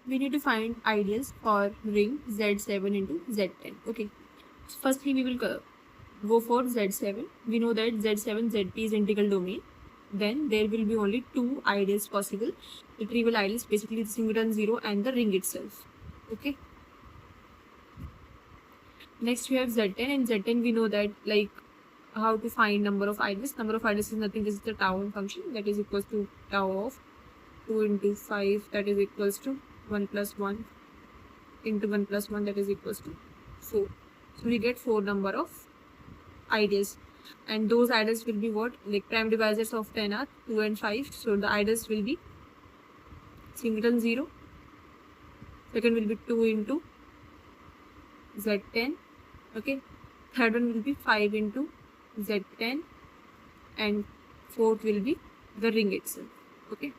we need to find ideals for ring Z7 into Z10. Okay, firstly we will go for Z7. We know that Z7 ZP is integral domain. Then there will be only two ideals possible. The trivial ideals, basically the singleton 0 and the ring itself. Okay. Next we have Z10, and Z10 we know that like how to find number of ideals. Number of ideals is nothing, this is the tau function, that is equals to tau of 2 into 5, that is equals to 1 plus 1 into 1 plus 1, that is equals to 4. So we get 4 number of ideals, and those ideals will be what, like prime divisors of 10 are 2 and 5. So the ideals will be singleton 0, second will be 2 into Z10, okay, third one will be 5 into Z10, and fourth will be the ring itself. Okay,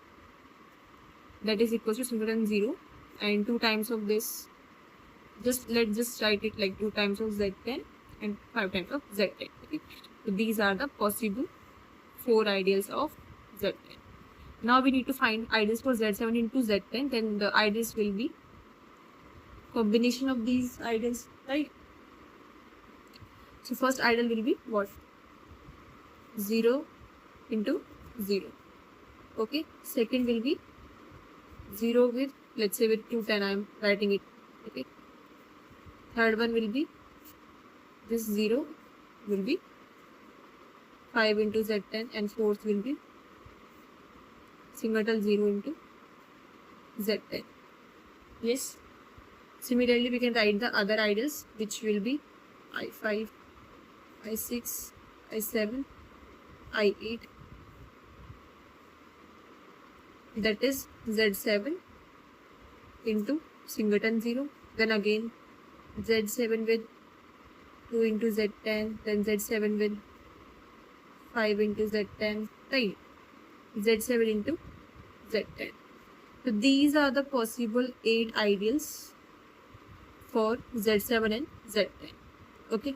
that is equals to singleton 0, and 2 times of this, let's just write it like 2 times of Z10 and 5 times of Z10. Okay, so these are the possible 4 ideals of Z10. Now we need to find ideals for Z7 into Z10. Then the ideals will be combination of these ideals, right? So first ideal will be what? 0 into 0. Okay, second will be 0 with, let's say with 210, I am writing it. Okay, third one will be this 0 will be 5 into Z10, and fourth will be singleton 0 into Z10. Yes. Similarly, we can write the other ideals, which will be I5, I6, I7, I8. That is Z7 into singleton 0. Then again Z7 with 2 into Z10. Then Z7 with 5 into Z10. Right. Z7 into Z10. So these are the possible 8 ideals for Z7 and Z10. Okay.